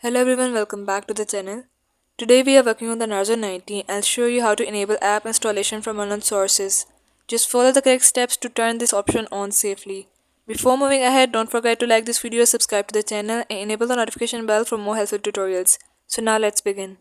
Hello everyone, welcome back to the channel. Today we are working on the Narzo 90 and I'll show you how to enable app installation from unknown sources. Just follow the correct steps to turn this option on safely. Before moving ahead, don't forget to like this video, subscribe to the channel and enable the notification bell for more helpful tutorials. So now let's begin.